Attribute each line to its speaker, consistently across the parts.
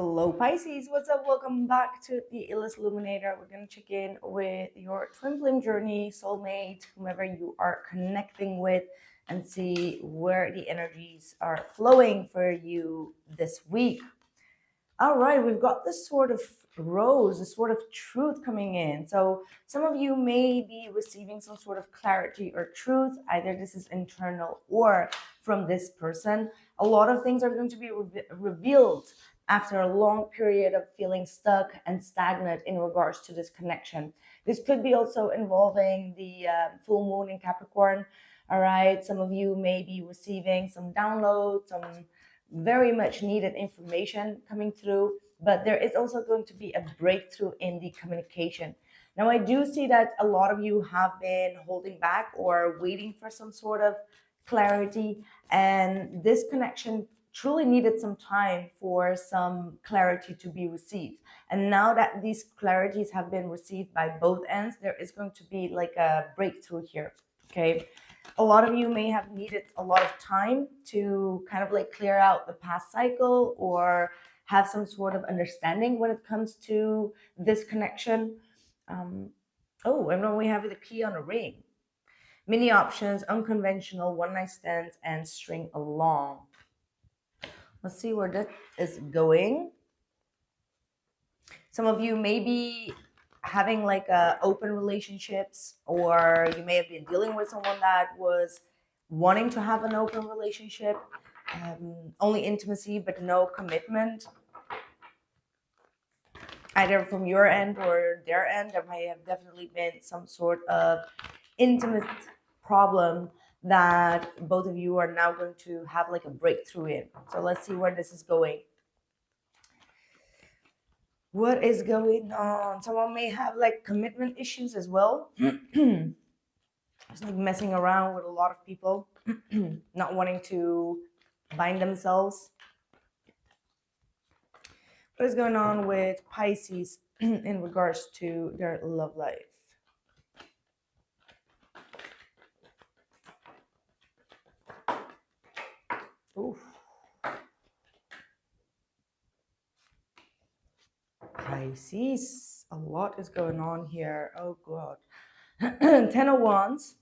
Speaker 1: Hello Pisces, what's up? Welcome back to the Illest Illuminator. We're going to check in with your twin flame journey, soulmate, whomever you are connecting with, and see where the energies are flowing for you this week. All right, we've got this sort of rose, this sort of truth coming in. So some of you may be receiving some sort of clarity or truth. Either this is internal or from this person. A lot of things are going to be revealed after a long period of feeling stuck and stagnant in regards to this connection. This could be also involving the full moon in Capricorn. All right, some of you may be receiving some downloads, some very much needed information coming through, but there is also going to be a breakthrough in the communication. Now, I do see that a lot of you have been holding back or waiting for some sort of clarity, and this connection truly needed some time for some clarity to be received. And now that these clarities have been received by both ends, there is going to be like a breakthrough here. Okay, a lot of you may have needed a lot of time to kind of like clear out the past cycle or have some sort of understanding when it comes to this connection. Oh, and then we have the key on a ring. Many options, unconventional, one night stands, and string along. Let's see where that is going. Some of you may be having like open relationships, or you may have been dealing with someone that was wanting to have an open relationship, only intimacy but no commitment, either from your end or their end. There may have definitely been some sort of intimate problem that both of you are now going to have like a breakthrough in. So let's see where this is going. What is going on? Someone may have like commitment issues as well. It's like messing around with a lot of people, not wanting to bind themselves. What is going on with Pisces in regards to their love life? Oof. Pisces, a lot is going on here. Oh God. 10 of Wands,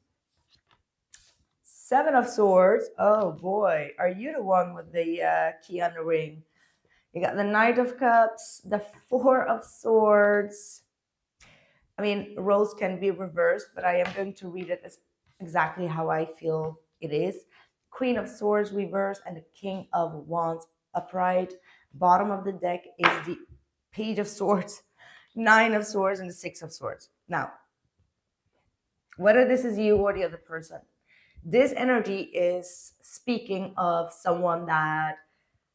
Speaker 1: 7 of Swords. Oh boy, are you the one with the key on the ring? You got the Knight of Cups, the 4 of Swords. I mean, roles can be reversed, but I am going to read it as exactly how I feel it is. Queen of Swords reversed and the King of Wands upright. Bottom of the deck is the Page of Swords, 9 of Swords, and the 6 of Swords. Now, whether this is you or the other person, this energy is speaking of someone that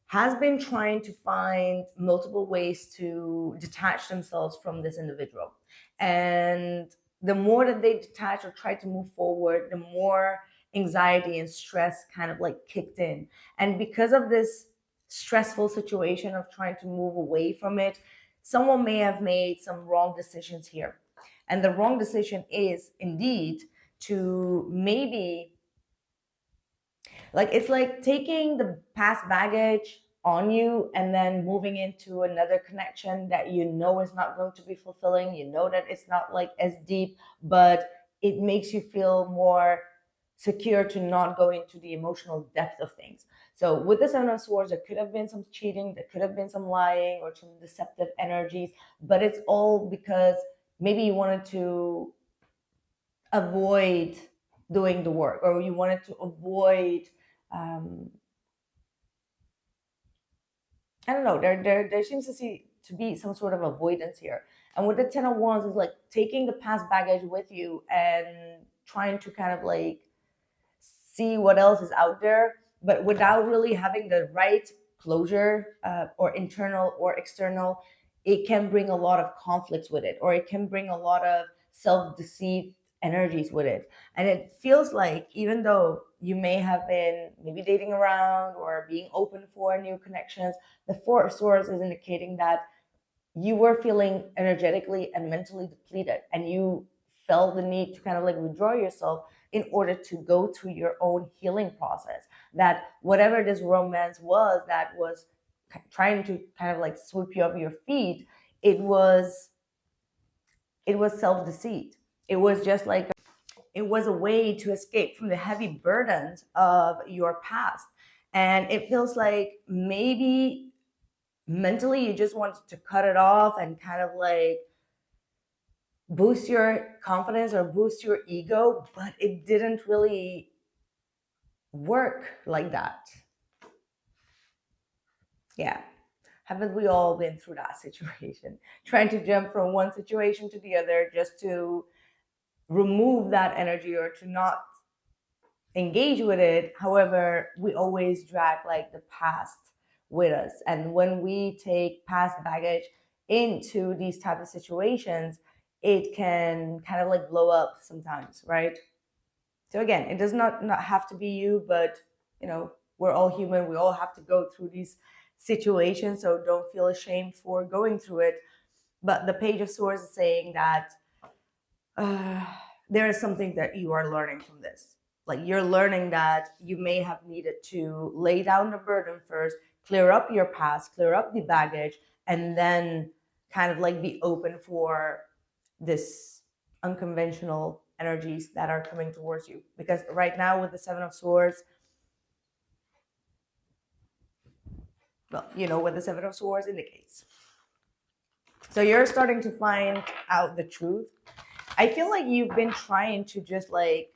Speaker 1: has been trying to find multiple ways to detach themselves from this individual. And the more that they detach or try to move forward, the more anxiety and stress kind of like kicked in. And because of this stressful situation of trying to move away from it, someone may have made some wrong decisions here. And the wrong decision is indeed to maybe, like, it's like taking the past baggage on you and then moving into another connection that you know is not going to be fulfilling. You know that it's not like as deep, but it makes you feel more secure to not go into the emotional depth of things. So with the 7 of Swords, there could have been some cheating, there could have been some lying or some deceptive energies, but it's all because maybe you wanted to avoid doing the work, or you wanted to avoid I don't know, there seems to be some sort of avoidance here. And with the 10 of Wands is like taking the past baggage with you and trying to kind of like see what else is out there, but without really having the right closure, or internal or external. It can bring a lot of conflicts with it, or it can bring a lot of self-deceived energies with it. And it feels like even though you may have been maybe dating around or being open for new connections, the 4 of Swords is indicating that you were feeling energetically and mentally depleted, and you felt the need to kind of like withdraw yourself in order to go through your own healing process. That whatever this romance was that was trying to kind of like sweep you off your feet, it was self-deceit. It was just like it was a way to escape from the heavy burdens of your past. And it feels like maybe mentally you just wanted to cut it off and kind of like boost your confidence or boost your ego, but it didn't really work like that. Yeah. Haven't we all been through that situation? Trying to jump from one situation to the other just to remove that energy or to not engage with it. However, we always drag like the past with us. And when we take past baggage into these type of situations, it can kind of like blow up sometimes, right? So again, it does not have to be you, but you know, we're all human. We all have to go through these situations. So don't feel ashamed for going through it. But the Page of Swords is saying that there is something that you are learning from this. Like you're learning that you may have needed to lay down the burden first, clear up your past, clear up the baggage, and then kind of like be open for this unconventional energies that are coming towards you. Because right now with the Seven of Swords, well, you know what the Seven of Swords indicates. So you're starting to find out the truth. I feel like you've been trying to just like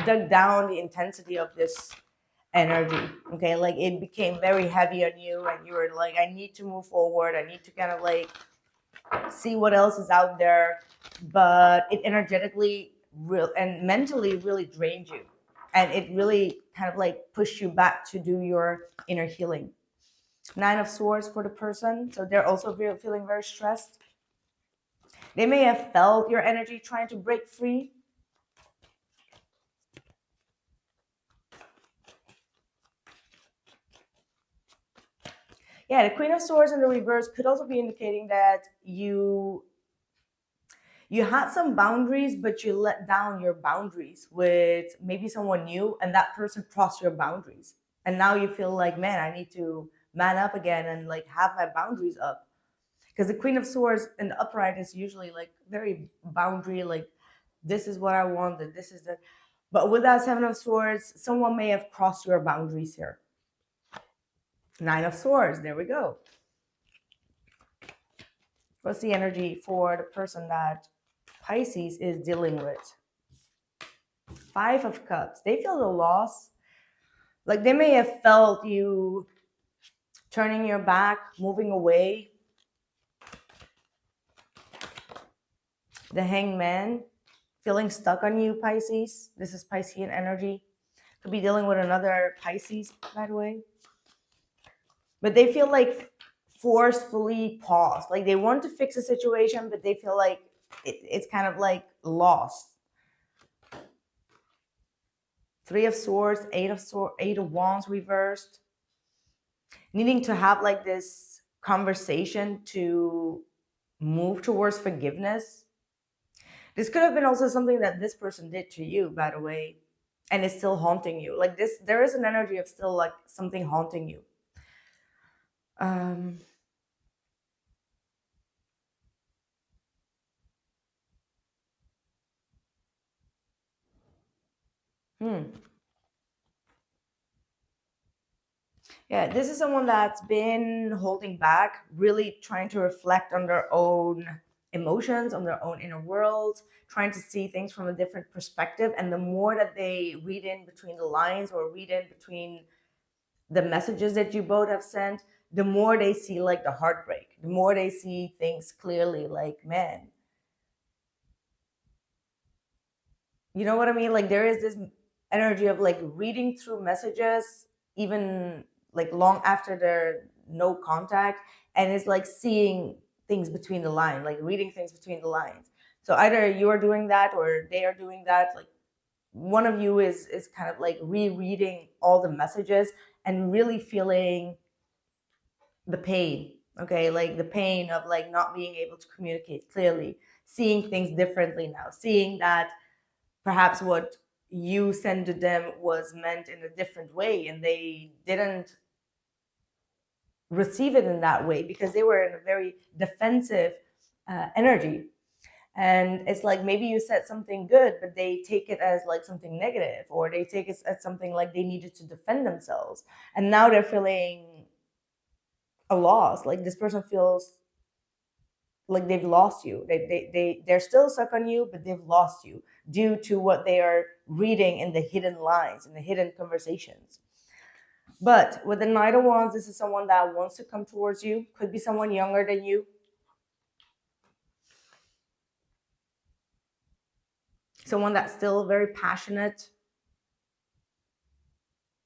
Speaker 1: dug down the intensity of this energy. Okay, like it became very heavy on you, and you were like, I need to move forward. I need to kind of like see what else is out there. But it energetically and mentally really drained you. And it really kind of like pushed you back to do your inner healing. Nine of Swords for the person. So they're also feeling very stressed. They may have felt your energy trying to break free. Yeah, the Queen of Swords in the reverse could also be indicating that you had some boundaries, but you let down your boundaries with maybe someone new, and that person crossed your boundaries. And now you feel like, man, I need to man up again and like have my boundaries up. Because the Queen of Swords in the upright is usually like very boundary, like this is what I want, that this is the. But with that Seven of Swords, someone may have crossed your boundaries here. Nine of Swords, there we go. What's the energy for the person that Pisces is dealing with? Five of Cups. They feel the loss. Like they may have felt you turning your back, moving away. The Hangman, feeling stuck on you, Pisces. This is Piscean energy. Could be dealing with another Pisces, by the way. But they feel like forcefully paused. Like they want to fix a situation, but they feel like it's kind of like lost. Three of Swords, Eight of Wands reversed. Needing to have like this conversation to move towards forgiveness. This could have been also something that this person did to you, by the way, and it's still haunting you. Like this, there is an energy of still like something haunting you. Yeah, this is someone that's been holding back, really trying to reflect on their own emotions, on their own inner world, trying to see things from a different perspective. And the more that they read in between the lines or read in between the messages that you both have sent, the more they see like the heartbreak, the more they see things clearly, like, man, you know what I mean? Like there is this energy of like reading through messages, even like long after their no contact, and it's like seeing things between the lines, like reading things between the lines. So either you are doing that or they are doing that. Like one of you is kind of like rereading all the messages and really feeling the pain. Okay, like the pain of like not being able to communicate clearly, seeing things differently now, seeing that perhaps what you sent to them was meant in a different way and they didn't receive it in that way, because they were in a very defensive energy. And it's like maybe you said something good, but they take it as like something negative, or they take it as something like they needed to defend themselves. And now they're feeling a loss. Like this person feels like they've lost you. They're still stuck on you, but they've lost you due to what they are reading in the hidden lines, in the hidden conversations. But with the Knight of Wands, this is someone that wants to come towards you. Could be someone younger than you. Someone that's still very passionate,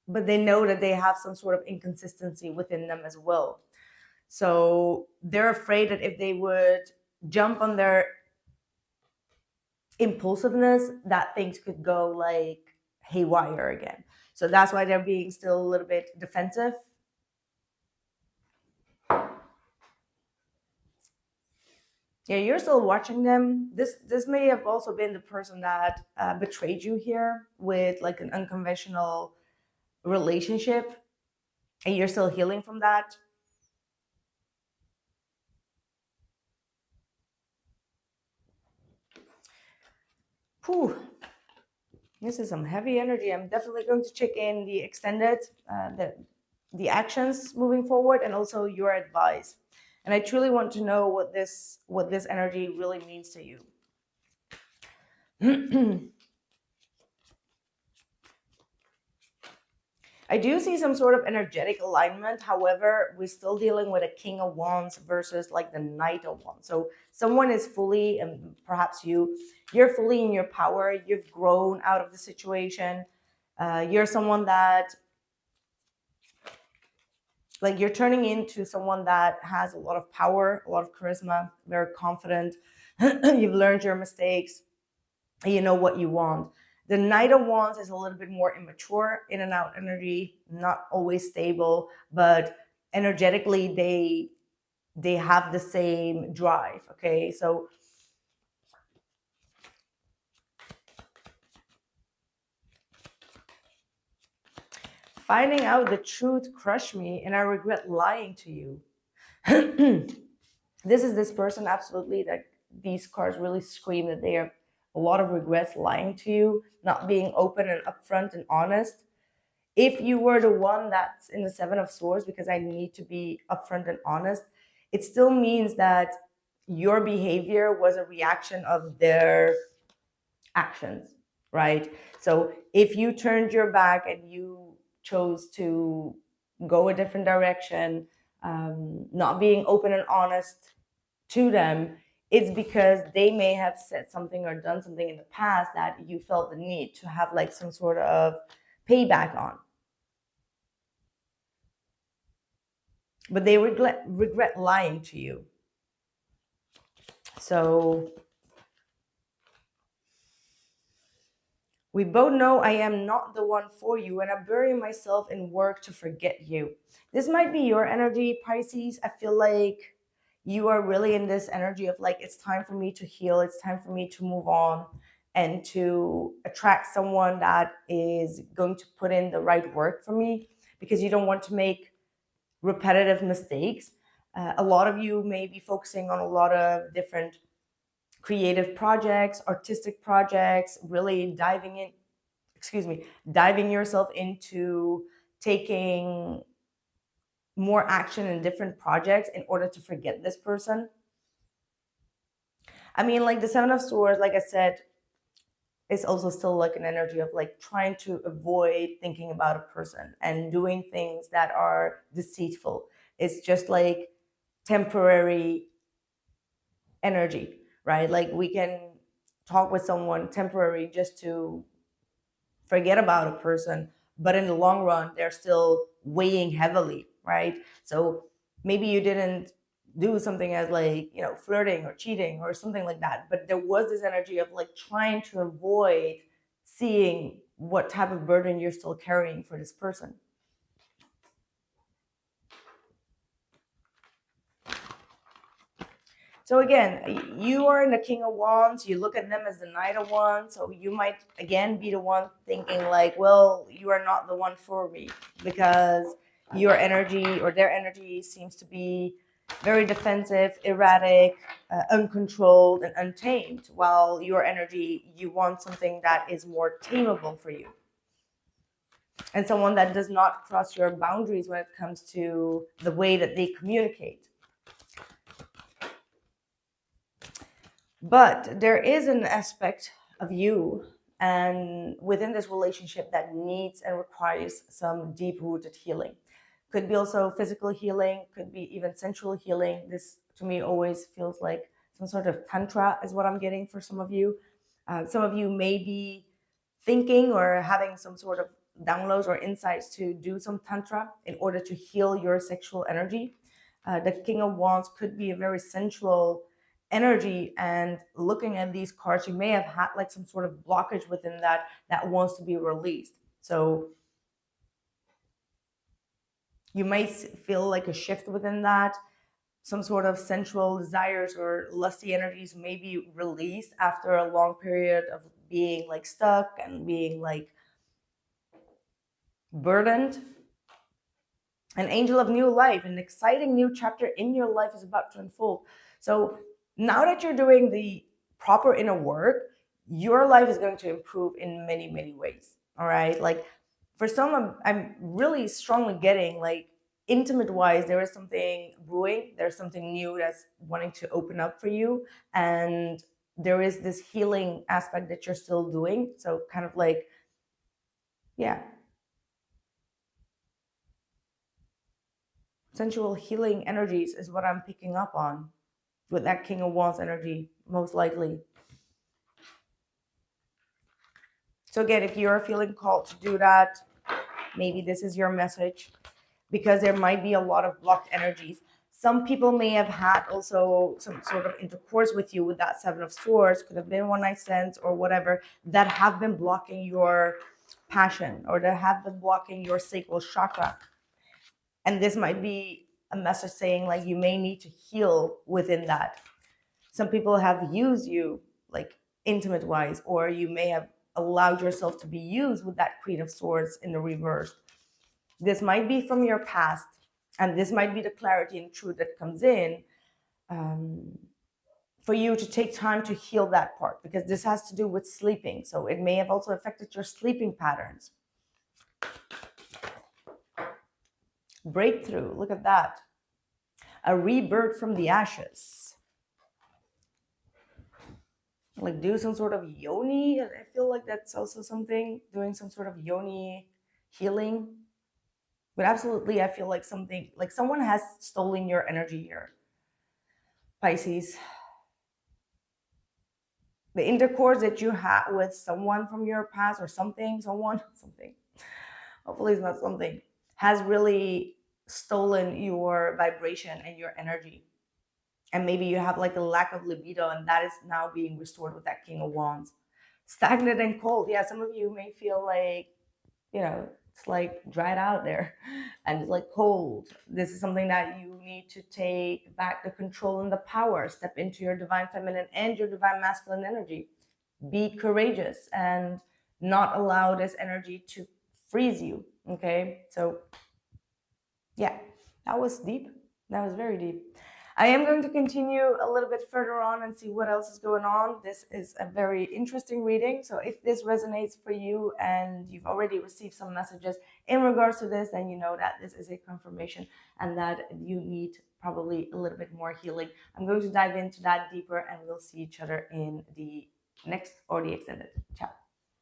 Speaker 1: but they know that they have some sort of inconsistency within them as well. So they're afraid that if they would jump on their impulsiveness, that things could go like haywire again. So that's why they're being still a little bit defensive. Yeah, you're still watching them. This may have also been the person that betrayed you here with like an unconventional relationship, and you're still healing from that. Whew. This is some heavy energy. I'm definitely going to check in the extended, the actions moving forward, and also your advice. And I truly want to know what this energy really means to you. I do see some sort of energetic alignment. However, we're still dealing with a King of Wands versus like the Knight of Wands. So someone is fully, and perhaps you're fully in your power. You've grown out of the situation. You're someone that, like, you're turning into someone that has a lot of power, a lot of charisma, very confident. You've learned your mistakes, and you know what you want. The Knight of Wands is a little bit more immature, in and out energy, not always stable, but energetically they have the same drive. Okay, so finding out the truth crushed me, and I regret lying to you. This is this person, absolutely, that these cards really scream that they have a lot of regrets lying to you, not being open and upfront and honest. If you were the one that's in the Seven of Swords, because I need to be upfront and honest, it still means that your behavior was a reaction of their actions, right? So if you turned your back and you chose to go a different direction, not being open and honest to them, it's because they may have said something or done something in the past that you felt the need to have like some sort of payback on. But they regret lying to you. So we both know I am not the one for you, and I bury myself in work to forget you. This might be your energy, Pisces. I feel like you are really in this energy of like, it's time for me to heal. It's time for me to move on and to attract someone that is going to put in the right work for me, because you don't want to make repetitive mistakes. A lot of you may be focusing on a lot of different creative projects, artistic projects, really diving yourself into taking more action in different projects in order to forget this person. I mean, like the Seven of Swords, like I said, is also still like an energy of like trying to avoid thinking about a person and doing things that are deceitful. It's just like temporary energy, right? Like we can talk with someone temporary just to forget about a person, but in the long run, they're still weighing heavily, right? So maybe you didn't do something as like, you know, flirting or cheating or something like that, but there was this energy of like trying to avoid seeing what type of burden you're still carrying for this person. So again, you are in the King of Wands. You look at them as the Knight of Wands. So you might, again, be the one thinking like, well, you are not the one for me, because your energy or their energy seems to be very defensive, erratic, uncontrolled, and untamed, while your energy, you want something that is more tameable for you. And someone that does not cross your boundaries when it comes to the way that they communicate. But there is an aspect of you and within this relationship that needs and requires some deep-rooted healing. Could be also physical healing, could be even sensual healing. This to me always feels like some sort of tantra is what I'm getting for some of you. Some of you may be thinking or having some sort of downloads or insights to do some tantra in order to heal your sexual energy. The King of Wands could be a very sensual energy, and looking at these cards, you may have had like some sort of blockage within that wants to be released. So you might feel like a shift within that. Some sort of sensual desires or lusty energies may be released after a long period of being like stuck and being like burdened. An angel of new life, an exciting new chapter in your life is about to unfold. So now that you're doing the proper inner work, your life is going to improve in many, many ways. All right. Like for some, I'm really strongly getting like intimate wise, there is something brewing. There's something new that's wanting to open up for you. And there is this healing aspect that you're still doing. So kind of like, yeah, sensual healing energies is what I'm picking up on with that King of Wands energy, most likely. So again, if you're feeling called to do that, maybe this is your message, because there might be a lot of blocked energies. Some people may have had also some sort of intercourse with you with that Seven of Swords, could have been one night stands or whatever, that have been blocking your passion or that have been blocking your sacral chakra. And this might be a message saying like you may need to heal within that. Some people have used you like intimate wise, or you may have allowed yourself to be used with that Queen of Swords in the reverse. This might be from your past, and this might be the clarity and truth that comes in for you to take time to heal that part, because this has to do with sleeping. So it may have also affected your sleeping patterns. Breakthrough, look at that. A rebirth from the ashes. Like do some sort of yoni. I feel like that's also something, doing some sort of yoni healing. But absolutely, I feel like something, like someone has stolen your energy here, Pisces. The intercourse that you had with someone from your past or something, something, hopefully it's not something, has really stolen your vibration and your energy. And maybe you have like a lack of libido, and that is now being restored with that King of Wands. Stagnant and cold. Yeah, some of you may feel like, it's like dried out there and it's like cold. This is something that you need to take back the control and the power. Step into your divine feminine and your divine masculine energy. Be courageous and not allow this energy to freeze you. Okay, so yeah, that was deep. That was very deep. I am going to continue a little bit further on and see what else is going on. This is a very interesting reading. So if this resonates for you and you've already received some messages in regards to this, then you know that this is a confirmation and that you need probably a little bit more healing. I'm going to dive into that deeper, and we'll see each other in the next or the extended chat.